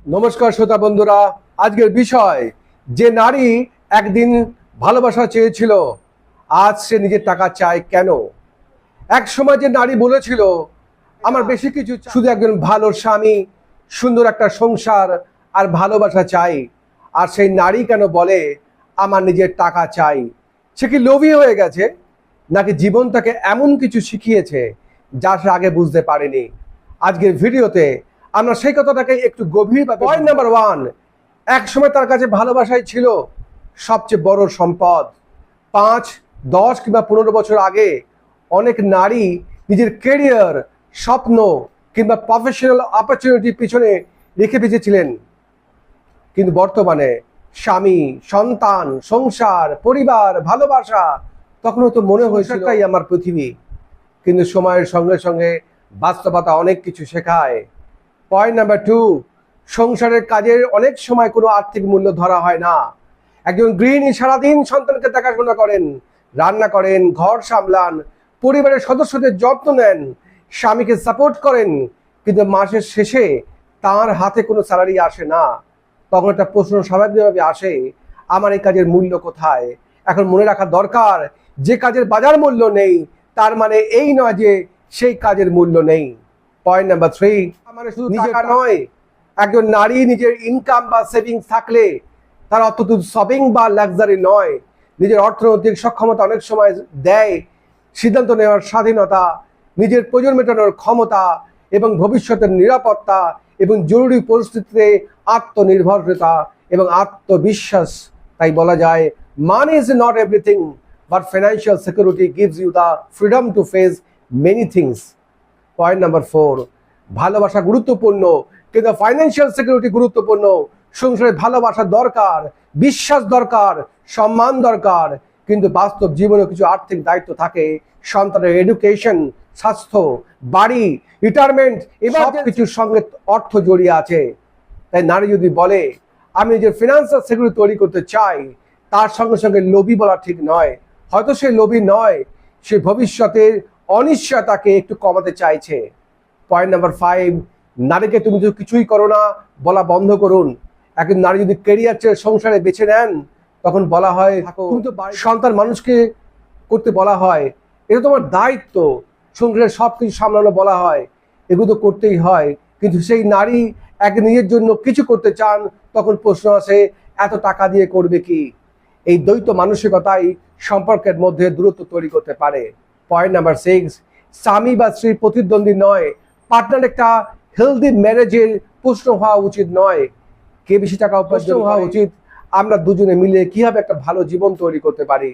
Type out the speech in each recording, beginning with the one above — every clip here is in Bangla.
নমস্কার শ্রোতা বন্ধুরা, আজকের বিষয় যে নারী একদিন ভালোবাসা চেয়েছিল, আজ সে নিজের টাকা চায় কেন। এক সময় যে নারী বলেছিল আমার বেশি কিছু শুধু একজন ভালো স্বামী, সুন্দর একটা সংসার আর ভালোবাসা চাই, আর সেই নারী কেন বলে আমার নিজের টাকা চাই। সে কি লোভী হয়ে গেছে, নাকি জীবন তাকে এমন কিছু শিখিয়েছে যা সে আগে বুঝতে পারেনি? আজকের ভিডিওতে আমরা সেই কথাটাকে একটু গভীরভাবে। পয়েন্ট নাম্বার 1, এক সময় তার কাছে ভালোবাসাই ছিল সবচেয়ে বড় সম্পদ। 5, 10 কিংবা 15 বছর আগে অনেক নারী নিজের কেরিয়ার, স্বপ্ন কিংবা প্রফেশনাল অপরচুনিটির পিছনে রেখে বেঁচেছিলেন, কিন্তু বর্তমানে স্বামী, সন্তান, সংসার, পরিবার, ভালোবাসা তখন তো মনে হয়েছিল এটাই আমার পৃথিবী। কিন্তু সময়ের সঙ্গে সঙ্গে বাস্তবতা অনেক কিছু শেখায়। পয়েন্ট নাম্বার 2, সংসারের কাজের অনেক সময় কোনো আর্থিক মূল্য ধরা হয় না। একজন গৃহিণী সারাদিন সন্তানকে দেখাশোনা করেন, রান্না করেন, ঘর সামলান, পরিবারের সদস্যদের যত্ন নেন, স্বামীকে সাপোর্ট করেন, কিন্তু মাসের শেষে তার হাতে কোনো স্যালারি আসে না। তখন একটা প্রশ্ন স্বাভাবিকভাবে আসে, আমার এই কাজের মূল্য কোথায়? এখন মনে রাখা দরকার, যে কাজের বাজার মূল্য নেই তার মানে এই নয় যে সেই কাজের মূল্য নেই। পয়েন্ট নাম্বার 3, মানে শুধু টাকা নয়, একজন নারী নিজের ইনকাম বা সেভিংস থাকলে তার অর্থ শপিং বা লাক্সারি নয়। নিজের অর্থনৈতিক সক্ষমতা অনেক সময় দেয় সিদ্ধান্ত নেওয়ার স্বাধীনতা, নিজের প্রয়োজন মেটানোর ক্ষমতা এবং ভবিষ্যতের নিরাপত্তা এবং জরুরি পরিস্থিতিতে আত্মনির্ভরতা এবং আত্মবিশ্বাস। তাই বলা যায়, money is not everything, but financial security gives you the freedom to face many things. Point number 4, ভালোবাসা গুরুত্বপূর্ণ, কিন্তু ফাইন্যান্সিয়াল সিকিউরিটি গুরুত্বপূর্ণ। সংসারে ভালোবাসা দরকার, বিশ্বাস দরকার, সম্মান দরকার, কিন্তু বাস্তব জীবনে কিছু আর্থিক দায়িত্ব থাকে। সন্তানের এডুকেশন, স্বাস্থ্য, বাড়ি, রিটায়ারমেন্ট এবং কিছুর সঙ্গে অর্থ জড়িয়ে আছে। তাই নারী যদি বলে আমি নিজের ফিনান্সিয়াল সিকিউরিটি তৈরি করতে চাই, তার সঙ্গে সঙ্গে লোভী বলা ঠিক নয়। হয়তো সে লোভী নয়, সে ভবিষ্যতের অনিশ্চয়তাকে একটু কমাতে চাইছে। পয়েন্ট নাম্বার 5, নারীকে তুমি যদি কিছুই করো না বলা বন্ধ করুন। একজন নারী যদি কেরিয়ার ছেড়ে সংসারে বেছে নেন, তখন বলা হয় তুমি তো সন্তান মানুষকে করতে বলা হয়, এটা তোমার দায়িত্ব, সংসারের সব কিছু সামলানো বলা হয়, এগুলো তো করতেই হয়। কিন্তু সেই নারী এক নিজের জন্য কিছু করতে চান, তখন প্রশ্ন আসে এত টাকা দিয়ে করবে কি? এই দ্বৈত মানসিকতাই সম্পর্কের মধ্যে দূরত্ব তৈরি করতে পারে। পয়েন্ট নাম্বার 6, স্বামী বা স্ত্রীর প্রতিদ্বন্দ্বী নয়, পার্টনার একটা হেলদি ম্যারেজের প্রশ্ন হওয়া উচিত নয়। কে বেশি টাকা উপার্জন হওয়া উচিত, আমরা দুজনে মিলে কিভাবে একটা ভালো জীবন তৈরি করতে পারি।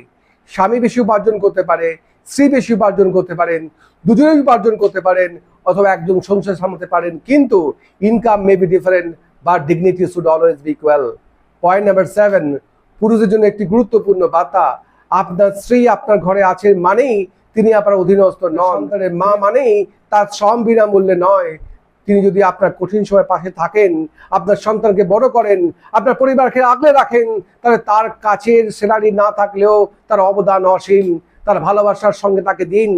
স্বামী বেশি উপার্জন করতে পারে, স্ত্রী বেশি উপার্জন করতে পারেন, দুজনেই উপার্জন করতে পারেন, অথবা একজন সংসার সামলাতে পারেন, কিন্তু income may be different, but dignity should always be equal. Point number 7, পুরুষের জন্য একটি গুরুত্বপূর্ণ বার্তা, আপনার স্ত্রী আপনার ঘরে আছে মানেই তিনি আপনার অধীনস্থ নন। সন্তানের মা মানেই তার শ্রম বিনামূল্যে নয়। তিনি যদি আপনার কঠিন সময় পাশে থাকেন, আপনার সন্তানকে বড় করেন, আপনার পরিবারকে আগলে রাখেন, তাহলে তার কাছের স্যালারি না থাকলেও তার অবদান অসীম। তার ভালোবাসার সঙ্গে তাকে দিন,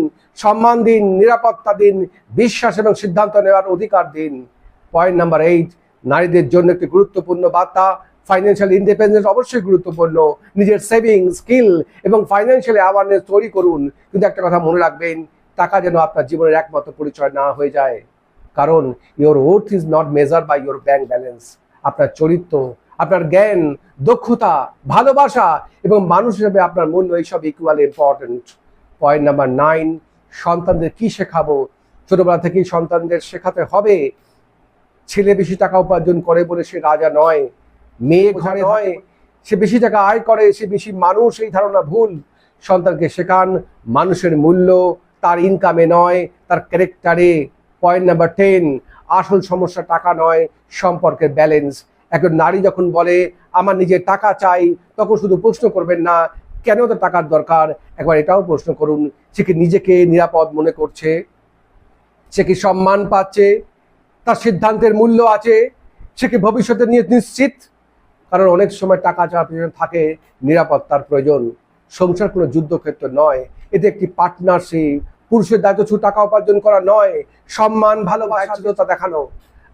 সম্মান দিন, নিরাপত্তা দিন, বিশ্বাস এবং সিদ্ধান্ত নেওয়ার অধিকার দিন। পয়েন্ট নাম্বার 8, নারীদের জন্য একটি গুরুত্বপূর্ণ বার্তা, ফাইন্যান্সিয়াল ইন্ডিপেন্ডেন্স অবশ্যই গুরুত্বপূর্ণ। নিজের সেভিং, স্কিল এবং ফাইন্যান্সিয়াল অ্যাওয়ারনেস তৈরি করুন, কিন্তু একটা কথা মনে রাখবেন, টাকা যেন আপনার জীবনের একমাত্র পরিচয় না হয়ে যায়। কারণ your worth is not measure by your bank balance. আপনার চরিত্র, আপনার জ্ঞান, দক্ষতা, ভালোবাসা এবং মানুষ হিসেবে আপনার মূল্য, এইসব ইকুয়ালি ইম্পর্টেন্ট। পয়েন্ট নাম্বার 9, সন্তানদের কি শেখাবো? ছোটবেলা থেকেই সন্তানদের শেখাতে হবে, ছেলে বেশি টাকা উপার্জন করে বলে সে রাজা নয়, মেয়ে ঘরে নয় সে বেশি টাকা আয় করে সে বেশি মানুষ, এই ধারণা ভুল। সন্তানকে শেখান মানুষের মূল্য তার ইনকামে নয়, তার ক্যারেক্টারে। পয়েন্ট নাম্বার 10, আসল সমস্যা টাকা নয়, সম্পর্কের ব্যালেন্স। একজন নারী যখন বলে আমার নিজের টাকা চাই, তখন শুধু প্রশ্ন করবেন না কেন তো টাকার দরকার, একবার এটাও প্রশ্ন করুন সে কি নিজেকে নিরাপদ মনে করছে, সে কি সম্মান পাচ্ছে, তার সিদ্ধান্তের মূল্য আছে, সে কি ভবিষ্যতে নিয়ে নিশ্চিত। কারণ অনেক সময় টাকা চাওয়ার পিছনে থাকে নিরাপত্তার প্রয়োজন। সংসার কোনো যুদ্ধক্ষেত্র নয়, এটা একটি পার্টনারশিপ। পুরুষের দায়িত্ব শুধু টাকা উপার্জন করা নয়, সম্মান, ভালোবাসা দেখানো।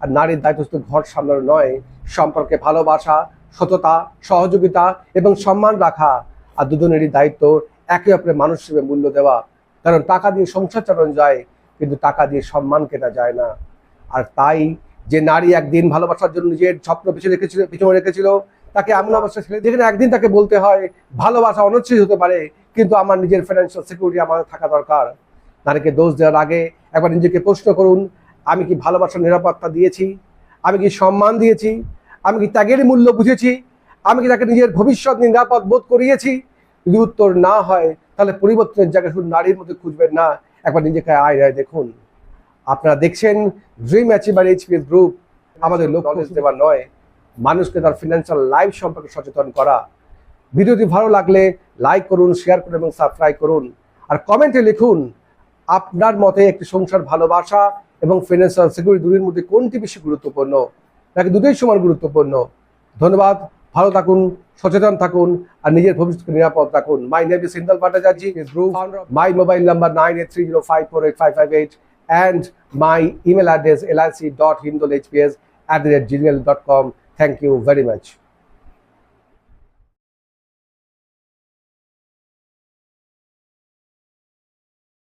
আর নারীর দায়িত্ব শুধু ঘর সামলানো নয়, সম্পর্কে ভালোবাসা, সততা, সহযোগিতা এবং সম্মান রাখা। আর দুজনেরই দায়িত্ব একে অপরের মানুষ হিসেবে মূল্য দেওয়া। কারণ টাকা দিয়ে সংসার চালানো যায়, কিন্তু টাকা দিয়ে সম্মান কেনা যায় না। আর তাই যে নারী একদিন ভালোবাসার জন্য নিজের স্বপ্ন পিছনে রেখেছিল, তাকে এমন অবস্থা ছেড়ে যেখানে একদিন তাকে বলতে হয় ভালোবাসা অনচ্ছিন্ন হতে পারে, কিন্তু আমার নিজের ফাইন্যান্সিয়াল সিকিউরিটি আমার থাকা দরকার। নারীকে দোষ দেওয়ার আগে একবার নিজেকে প্রশ্ন করুন, আমি কি ভালোবাসার নিরাপত্তা দিয়েছি? আমি কি সম্মান দিয়েছি? আমি কি ত্যাগের মূল্য বুঝেছি? আমি কি তাকে নিজের ভবিষ্যৎ নিরাপদ বোধ করিয়েছি? যদি উত্তর না হয়, তাহলে পরিবর্তনের জায়গায় শুধু নারীর মধ্যে খুঁজবেন না, একবার নিজেকে আয়নায় দেখুন। আপনারা দেখছেন ড্রিম অ্যাচিভার এইচপিএস গ্রুপ। আমাদের লক্ষ্য দেওয়া নয়, মানুষকে তার ফিনান্সিয়াল লাইফ সম্পর্কে সচেতন করা। ভিডিওটি ভালো লাগলে লাইক করুন, শেয়ার করুন এবং সাবস্ক্রাইব করুন। আর কমেন্টে লিখুন আপনার মতে একটি সংসার ভালোবাসা এবং ফিনান্সিয়াল সিকিউরিটি দুটির মধ্যে কোনটি বেশি গুরুত্বপূর্ণ, নাকি দুটোই সমান গুরুত্বপূর্ণ। ধন্যবাদ, ভালো থাকুন, সচেতন থাকুন আর নিজের ভবিষ্যৎকে নিরাপদ রাখুন। My name is Sindal Bhattacharya, group my mobile number 9830548558 and my email address lic.hindolhps@gmail.com. Thank you very much.